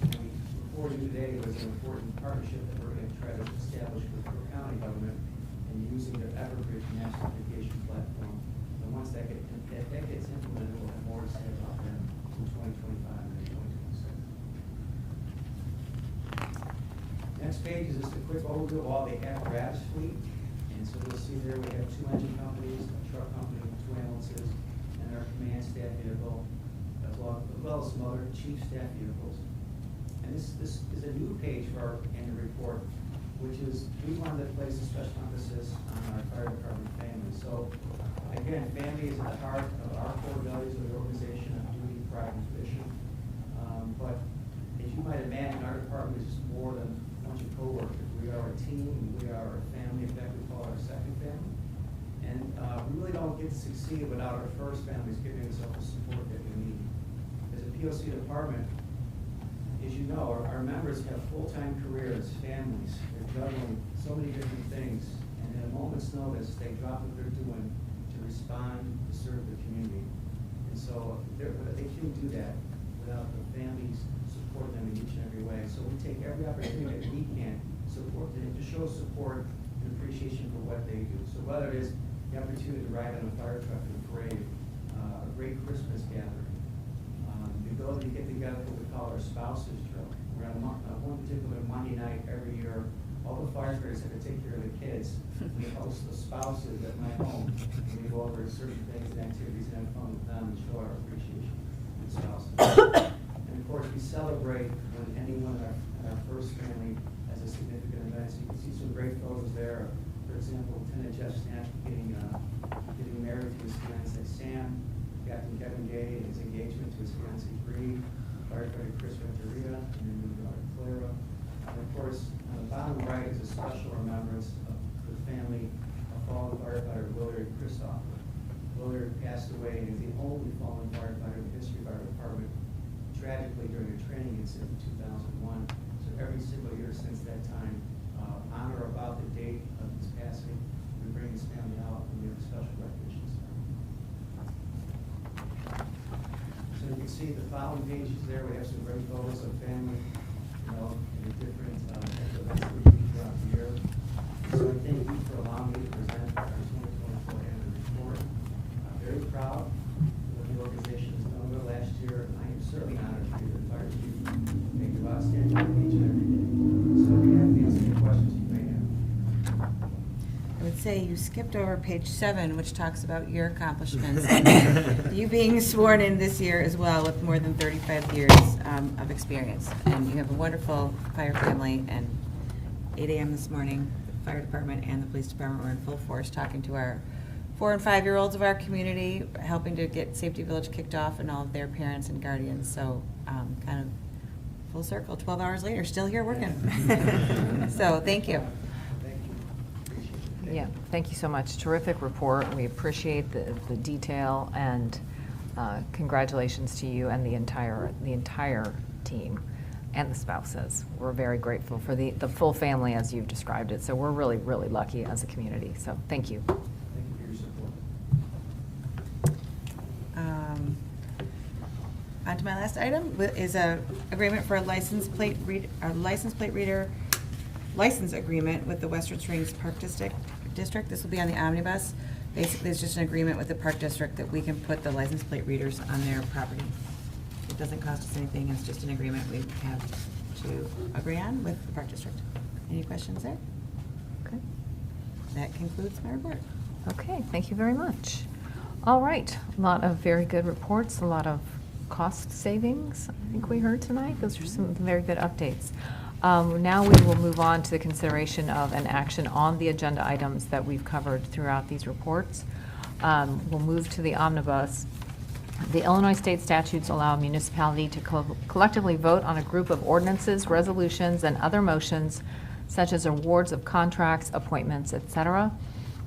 Before you today was an important partnership that we're going to try to establish with the county government and using their Everbridge mass notification platform. And once that gets implemented, we'll have more to say about that in 2025 and 2026. Next page is just a quick overview of all the apparatus fleet. And so you'll see there we have 2 engine companies, a truck company, 2 ambulances, and our command staff vehicle, as well as some other chief staff vehicles. And this is a new page for our annual report, which is, we wanted to place a special emphasis on our fire department family. So again, family is at the heart of our core values of the organization of duty, pride, and tradition. But as you might imagine, our department is just more than a bunch of co-workers. We are a team, we are a family, in fact we call it our second family. And we really don't get to succeed without our first families giving us all the support that we need. As a POC department, as you know, our members have full-time careers, families, they're juggling so many different things, and at a moment's notice, they drop what they're doing to respond, to serve the community. And so they can't do that without the families supporting them in each and every way. So we take every opportunity that we can support them, to show support and appreciation for what they do. So whether it is the opportunity to ride on a fire truck in a parade, a great Christmas gathering, the ability to get together what we call our spouses drill. We're on one particular Monday night every year, all the firefighters have to take care of the kids. We host the spouses at my home, and we go over certain things and activities and have fun with them and show our appreciation to the spouses. And of course, we celebrate when anyone in our first family has a significant event. So you can see some great photos there. For example, Lieutenant Jeff Snatch getting married to his fiancée Sam, Captain Kevin Gay and his engagement to his fiancée Bree, firefighter Chris Renteria, and then his daughter Clara. And of course, on the bottom right is a special remembrance of the family of fallen firefighter Willard Christopher. Willard passed away and is the only fallen firefighter in the history of our department, tragically during a training incident in 2001. So every single year since that time, on or about the date of his passing, we bring his family out and we have a special recognition ceremony. So you can see the following pages there. We have some great photos of family, in the different events that we do throughout the year. So I thank you for allowing me to present our 2024 annual report. I'm very proud of what the organization has done over the last year, and I am certainly honored to be the fire chief. Thank you outstanding work each and every day. So if you have any questions you may have. I would say you skipped over page 7, which talks about your accomplishments. And you being sworn in this year as well with more than 35 years of experience. And you have a wonderful fire family. And 8 a.m. this morning, the fire department and the police department were in full force talking to our 4- and 5-year-olds of our community, helping to get Safety Village kicked off and all of their parents and guardians. So kind of Full circle, 12 hours later, still here working. So, thank you. Yeah, thank you so much. Terrific report. We appreciate the detail, and congratulations to you and the entire team and the spouses. We're very grateful for the full family as you've described it. So we're really, really lucky as a community. So thank you. Thank you for your support. On to my last item is a agreement for a license plate reader license agreement with the Western Springs Park District. This will be on the omnibus. Basically, it's just an agreement with the Park District that we can put the license plate readers on their property. It doesn't cost us anything, it's just an agreement we have to agree on with the Park District. Any questions there? Okay. That concludes my report. Okay, thank you very much. All right, a lot of very good reports, a lot of cost savings, I think we heard tonight. Those are some very good updates. Now we will move on to the consideration of an action on the agenda items that we've covered throughout these reports. We'll move to the omnibus. The Illinois state statutes allow a municipality to collectively vote on a group of ordinances, resolutions, and other motions, such as awards of contracts, appointments, etc.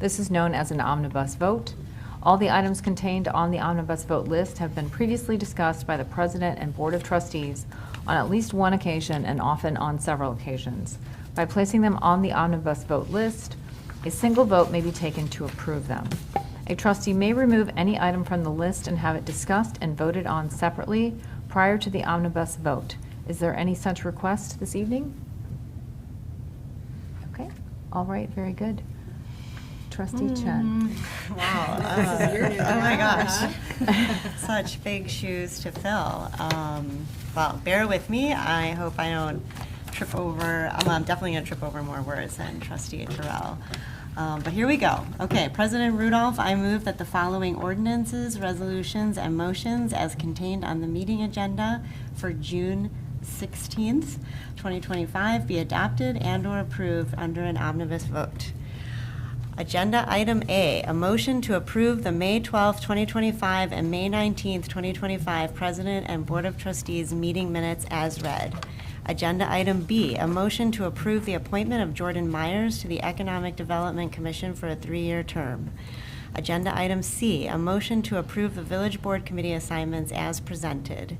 This is known as an omnibus vote. All the items contained on the omnibus vote list have been previously discussed by the President and Board of Trustees on at least one occasion and often on several occasions. By placing them on the omnibus vote list, a single vote may be taken to approve them. A trustee may remove any item from the list and have it discussed and voted on separately prior to the omnibus vote. Is there any such request this evening? Okay, all right, very good. Trustee Chen. Wow. This is your new Oh my job, gosh. Such big shoes to fill. Well, bear with me. I hope I don't trip over. I'm definitely going to trip over more words than Trustee Terrell. But here we go. Okay, President Rudolph, I move that the following ordinances, resolutions, and motions as contained on the meeting agenda for June 16th, 2025 be adopted and/or approved under an omnibus vote. Agenda item A, a motion to approve the May 12th, 2025 and May 19th, 2025 President and Board of Trustees meeting minutes as read. Agenda item B, a motion to approve the appointment of Jordan Myers to the Economic Development Commission for a 3-year term. Agenda item C, a motion to approve the Village Board Committee assignments as presented.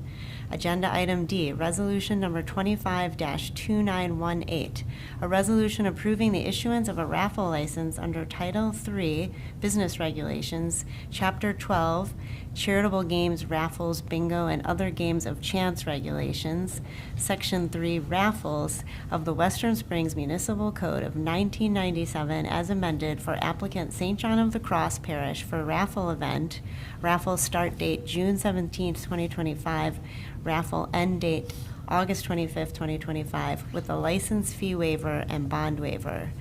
Agenda item D, resolution number 25-2918, a resolution approving the issuance of a raffle license under Title III Business Regulations, Chapter 12, Charitable Games, Raffles, Bingo, and Other Games of Chance Regulations, Section 3, Raffles of the Western Springs Municipal Code of 1997 as amended for applicant St. John of the Cross Parish for raffle event, raffle start date June 17, 2025, raffle end date August 25th, 2025, with a license fee waiver and bond waiver.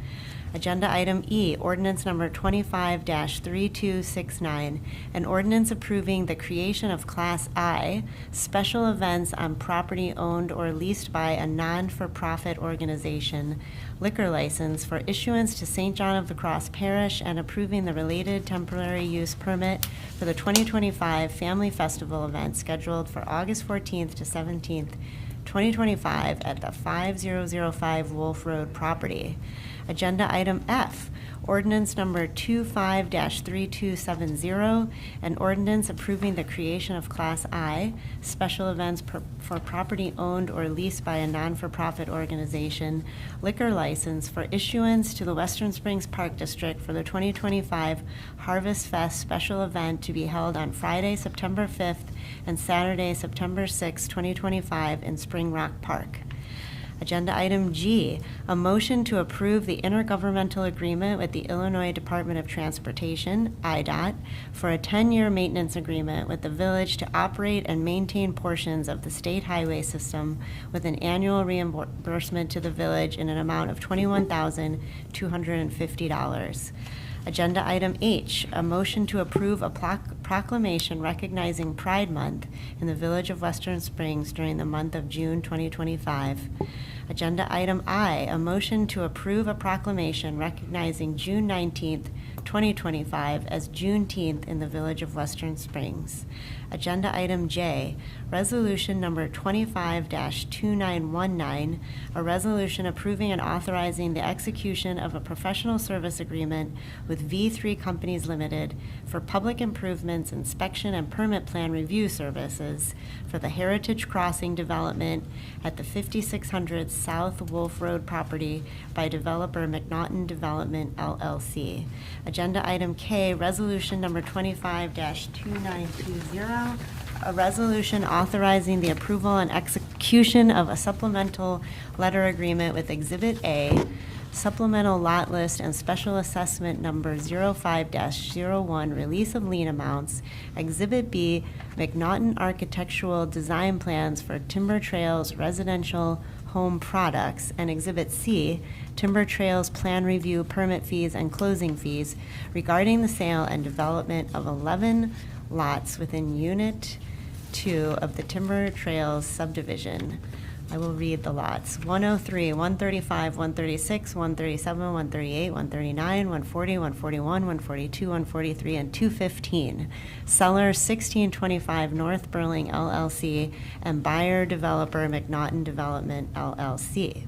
Agenda item E, ordinance number 25-3269, an ordinance approving the creation of Class I special events on property owned or leased by a non-for-profit organization liquor license for issuance to St. John of the Cross Parish and approving the related temporary use permit for the 2025 Family Festival event scheduled for August 14th to 17th, 2025 at the 5005 Wolf Road property. Agenda item F, ordinance number 25-3270, an ordinance approving the creation of Class I special events for property owned or leased by a non-for-profit organization liquor license for issuance to the Western Springs Park District for the 2025 Harvest Fest special event to be held on Friday, September 5th and Saturday, September 6th, 2025 in Spring Rock Park. Agenda item G, a motion to approve the intergovernmental agreement with the Illinois Department of Transportation, IDOT, for a 10-year maintenance agreement with the village to operate and maintain portions of the state highway system with an annual reimbursement to the village in an amount of $21,250. Agenda item H, a motion to approve a proclamation recognizing Pride Month in the Village of Western Springs during the month of June 2025. Agenda item I, a motion to approve a proclamation recognizing June 19th, 2025 as Juneteenth in the Village of Western Springs. Agenda item J, resolution number 25-2919, a resolution approving and authorizing the execution of a professional service agreement with V3 Companies Limited for public improvements, inspection, and permit plan review services for the Heritage Crossing development at the 5600 South Wolf Road property by developer McNaughton Development LLC. Agenda item K, resolution number 25-2920, a resolution authorizing the approval and execution of a supplemental letter agreement with Exhibit A, supplemental lot list and special assessment number 05-01, release of lien amounts. Exhibit B, McNaughton Architectural Design Plans for Timber Trails Residential Home Products, and Exhibit C, Timber Trails Plan Review, Permit Fees, and Closing Fees regarding the sale and development of 11 lots within Unit 2 of the Timber Trails subdivision. I will read the lots. 103, 135, 136, 137, 138, 139, 140, 141, 142, 143, and 215. Seller 1625 North Burling LLC and buyer developer McNaughton Development LLC.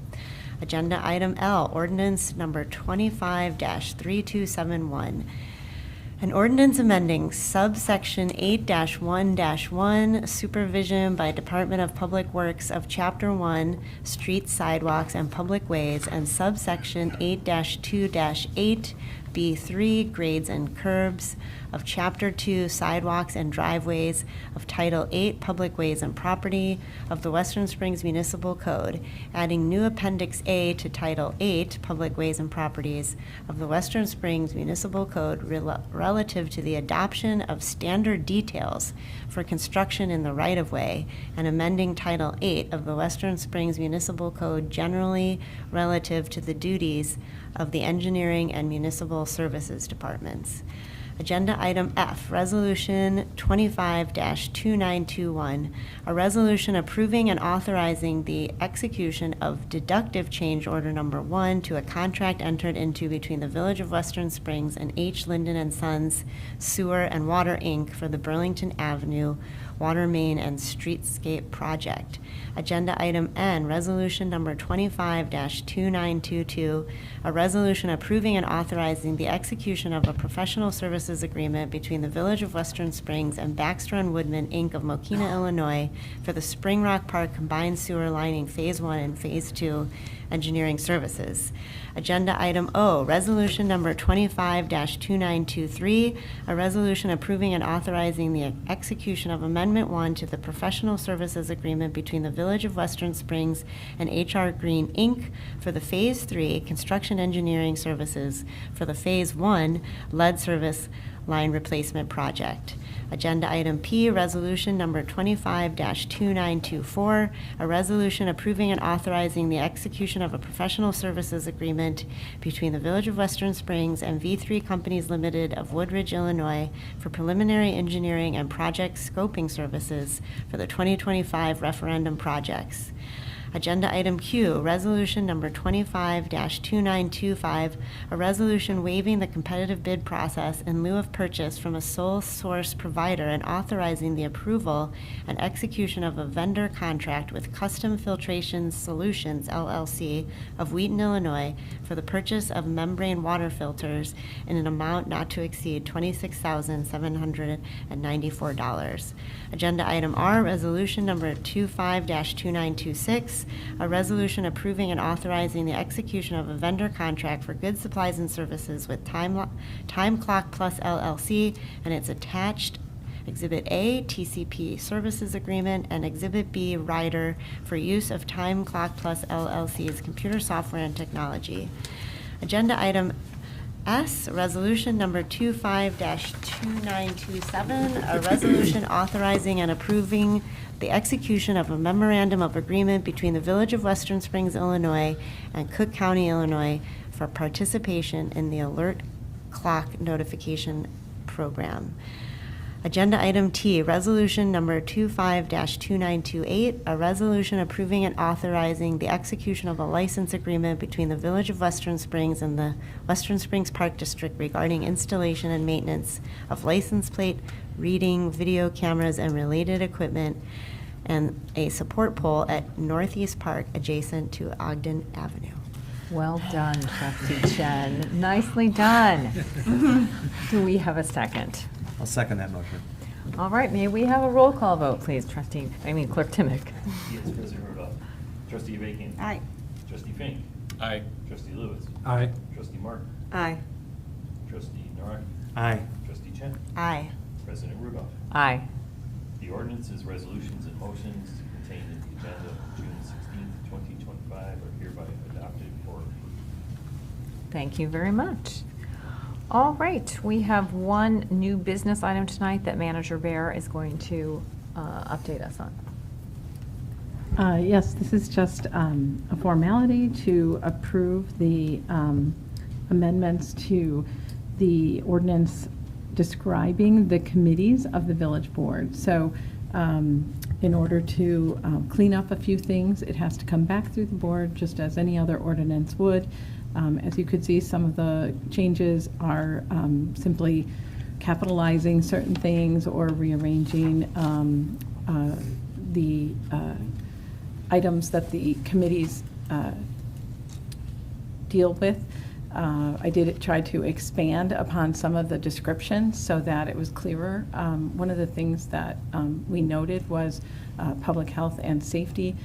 Agenda item L, ordinance number 25-3271. An ordinance amending subsection 8-1-1, supervision by Department of Public Works of Chapter 1, Streets, Sidewalks, and Public Ways, and subsection 8-2-8, B3, grades and curbs, of Chapter 2, Sidewalks and Driveways, of Title 8, Public Ways and Property, of the Western Springs Municipal Code, adding new Appendix A to Title 8, Public Ways and Properties, of the Western Springs Municipal Code relative to the adoption of standard details for construction in the right-of-way, and amending Title 8 of the Western Springs Municipal Code generally relative to the duties of the Engineering and Municipal Services Departments. Agenda item F, resolution 25-2921, a resolution approving and authorizing the execution of deductive change order number 1 to a contract entered into between the Village of Western Springs and H. Linden and Sons Sewer and Water, Inc. for the Burlington Avenue Water Main and Streetscape Project. Agenda item N, resolution number 25-2922, a resolution approving and authorizing the execution of a professional services agreement between the Village of Western Springs and Baxter and Woodman, Inc. of Mokina, Illinois for the Spring Rock Park Combined Sewer Lining Phase 1 and Phase 2 engineering services. Agenda item O, resolution number 25-2923, a resolution approving and authorizing the execution of Amendment 1 to the professional services agreement between the Village of Western Springs and H.R. Green, Inc. for the Phase 3 construction engineering services for the Phase 1 lead service line replacement project. Agenda item P, resolution number 25-2924, a resolution approving and authorizing the execution of a professional services agreement between the Village of Western Springs and V3 Companies Limited of Woodridge, Illinois for preliminary engineering and project scoping services for the 2025 referendum projects. Agenda item Q, resolution number 25-2925, a resolution waiving the competitive bid process in lieu of purchase from a sole source provider and authorizing the approval and execution of a vendor contract with Custom Filtration Solutions, LLC of Wheaton, Illinois for the purchase of membrane water filters in an amount not to exceed $26,794. Agenda item R, resolution number 25-2926, a resolution approving and authorizing the execution of a vendor contract for goods, supplies, and services with Time Clock Plus LLC and its attached Exhibit A, TCP Services Agreement, and Exhibit B, Rider for use of Time Clock Plus LLC's computer software and technology. Agenda item S, resolution number 25-2927, a resolution authorizing and approving the execution of a memorandum of agreement between the Village of Western Springs, Illinois, and Cook County, Illinois, for participation in the Alert Clock Notification Program. Agenda item T, resolution number 25-2928, a resolution approving and authorizing the execution of a license agreement between the Village of Western Springs and the Western Springs Park District regarding installation and maintenance of license plate, reading, video cameras, and related equipment, and a support pole at Northeast Park adjacent to Ogden Avenue. Well done, Trustee Chen. Nicely done. Do we have a second? I'll second that motion. All right, may we have a roll call vote, please, Clerk Timick? Yes, President Rudolph. Trustee Avakian. Aye. Trustee Fink. Aye. Trustee Lewis. Aye. Trustee Martin. Aye. Trustee Noraki. Aye. Trustee Chen. Aye. President Rudolph. Aye. The ordinances, resolutions, and motions contained in the agenda of June 16th, 2025 are hereby adopted for approval. Thank you very much. All right, we have one new business item tonight that Manager Bear is going to update us on. Yes, this is just a formality to approve the amendments to the ordinance describing the committees of the village board. So in order to clean up a few things, it has to come back through the board just as any other ordinance would. As you could see, some of the changes are simply capitalizing certain things or rearranging the items that the committees deal with. I did try to expand upon some of the descriptions so that it was clearer. One of the things that we noted was public health and safety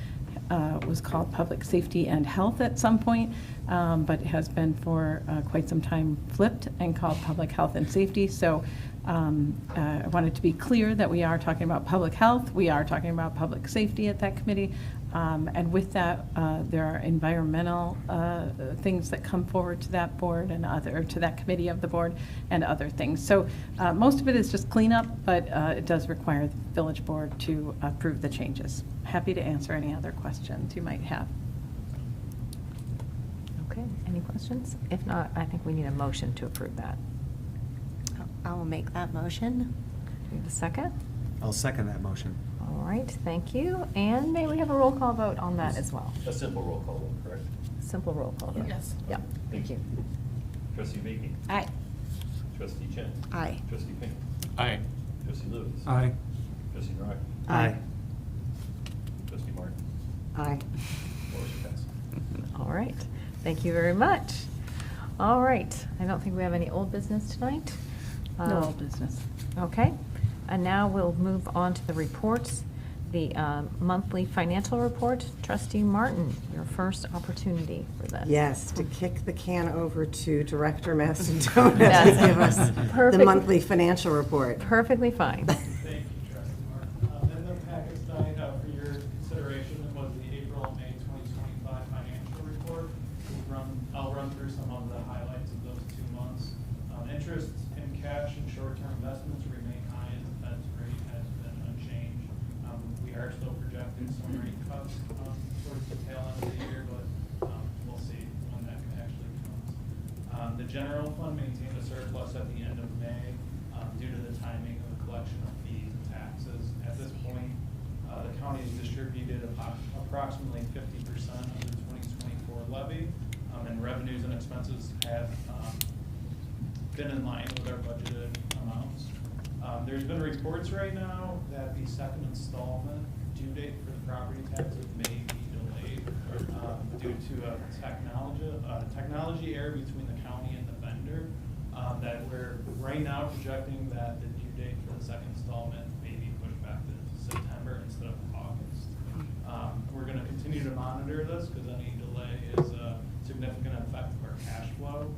was called public safety and health at some point, but has been for quite some time flipped and called public health and safety. So I wanted to be clear that we are talking about public health, we are talking about public safety at that committee, and with that, there are environmental things that come forward to that board and to that committee of the board and other things. So most of it is just cleanup, but it does require the village board to approve the changes. Happy to answer any other questions you might have. Okay, any questions? If not, I think we need a motion to approve that. I will make that motion. Do we have a second? I'll second that motion. All right, thank you. And may we have a roll call vote on that as well? A simple roll call vote, correct? Simple roll call vote. Yes. Yep, thank you. Trustee Avakian. Aye. Trustee Chen. Aye. Trustee Fink. Aye. Trustee Lewis. Aye. Trustee Noraki. Aye. Trustee Martin. Aye. Motion passes. All right, thank you very much. All right, I don't think we have any old business tonight. No old business. Okay, and now we'll move on to the reports. The monthly financial report. Trustee Martin, your first opportunity for this. Yes, to kick the can over to Director Mastandona That's to give us the perfect. monthly financial report. Perfectly fine. Thank you, Trustee Martin. In the package tonight, for your consideration, was the April and May 2025 financial report. I'll run through some of the highlights of those 2 months. Interest in cash and short-term investments remain high as the Fed's rate has been unchanged. We are still projecting some rate cuts towards the tail end of the year, but we'll see when that actually comes. The general fund maintained a surplus at the end of May due to the timing of the collection of fees and taxes. At this point, the county has distributed approximately 50% of the 2024 levy, and revenues and expenses have been in line with our budgeted amounts. There's been reports right now that the second installment due date for the property taxes may be delayed due to a technology error between the county and the vendor. That we're right now projecting that the due date for the second installment may be pushed back to September instead of August. We're going to continue to monitor this because any delay is a significant effect of our cash flow.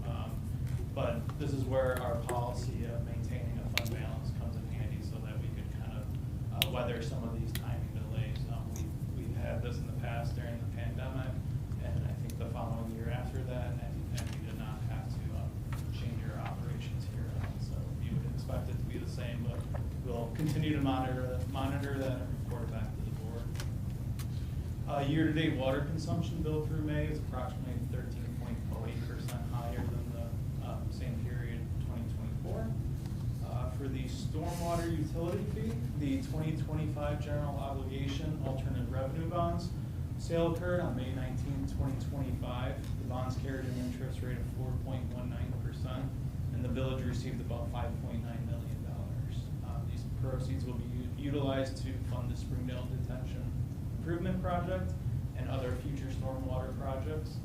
But this is where our policy of maintaining a fund balance comes in handy so that we could kind of weather some of these timing delays. We've had this in the past during the pandemic, and I think the following year after that, and we did not have to change our operations here. So you would expect it to be the same, but we'll continue to monitor that and report back to the board. Year-to-date water consumption bill through May is approximately 13.08% higher than the same period 2024. For the stormwater utility fee, the 2025 general obligation alternate revenue bonds. Sale occurred on May 19, 2025. The bonds carried an interest rate of 4.19%, and the village received about $5.9 million. These proceeds will be utilized to fund the Springdale Detention Improvement Project and other future stormwater projects.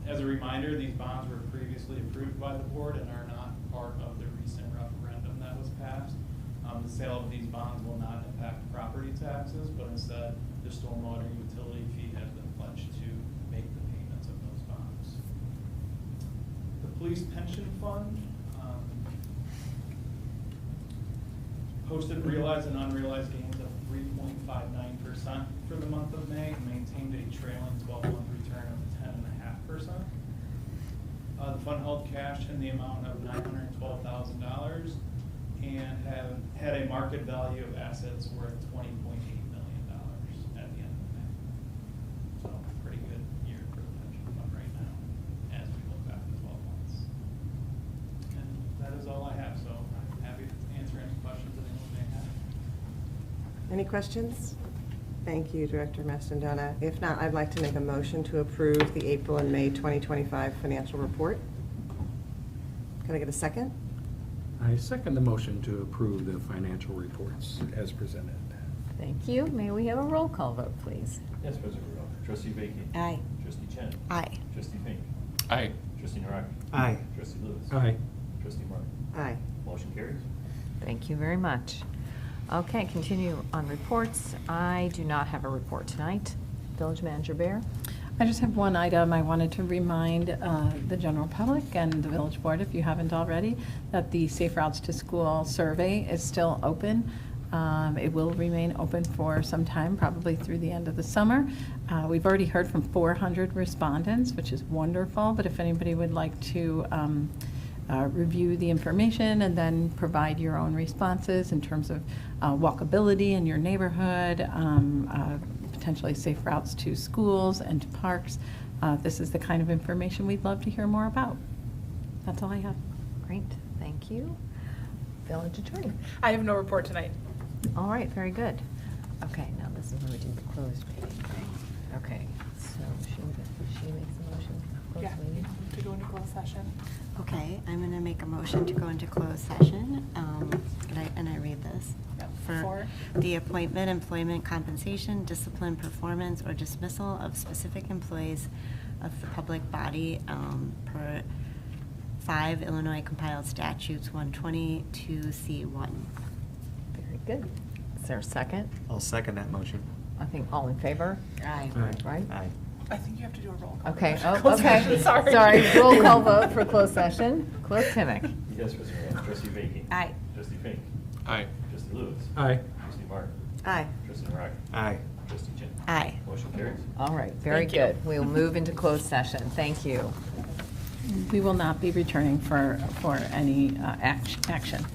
As a reminder, these bonds were previously approved by the board and are not part of the recent referendum that was passed. The sale of these bonds will not impact property taxes, but instead the stormwater utility fee has been pledged to make the payments of those bonds. The police pension fund posted realized and unrealized gains of 3.59% for the month of May and maintained a trailing 12-month return of 10.5%. The fund held cash in the amount of $912,000 and had a market value of assets worth $20.8 million at the end of May. So pretty good year for the pension fund right now as we look back at 12 months. And that is all I have, so I'm happy to answer any questions that anyone may have. Any questions? Thank you, Director Mastandona. If not, I'd like to make a motion to approve the April and May 2025 financial report. Can I get a second? I second the motion to approve the financial reports as presented. Thank you. May we have a roll call vote, please? Yes, President Rudolph. Trustee Baker. Aye. Trustee Chen. Aye. Trustee Fink. Aye. Trustee Naraki. Aye. Trustee Lewis. Aye. Trustee Martin. Aye. Motion carries. Thank you very much. Okay, continue on reports. I do not have a report tonight. Village Manager Bear? I just have one item. I wanted to remind the general public and the village board, if you haven't already, that the Safe Routes to School survey is still open. It will remain open for some time, probably through the end of the summer. We've already heard from 400 respondents, which is wonderful, but if anybody would like to review the information and then provide your own responses in terms of walkability in your neighborhood, potentially safe routes to schools and to parks. This is the kind of information we'd love to hear more about. That's all I have. Great, thank you. Village Attorney? I have no report tonight. All right, very good. Okay, now this is where we do the closed meeting. Okay, so she makes a motion. Closed Yeah, meeting. to go into closed session. Okay, I'm going to make a motion to go into closed session. And I read this. Yep. For the appointment, employment, compensation, discipline, performance, or dismissal of specific employees of the public body per 5 Illinois compiled statutes 122C1. Very good. Is there a second? I'll second that motion. I think all in favor? Aye. Right? Aye. I think you have to do a roll call. Okay, Closed okay. session, sorry. Sorry, roll call vote for closed session. Clerk Timick? Yes, President Rudolph. Trustee Baker. Aye. Trustee Fink. Aye. Trustee Lewis. Aye. Trustee Martin. Aye. Trustee Naraki. Aye. Trustee Chen. Aye. Motion carries. All right, very Thank you. good. We'll move into closed session. Thank you. We will not be returning for any action.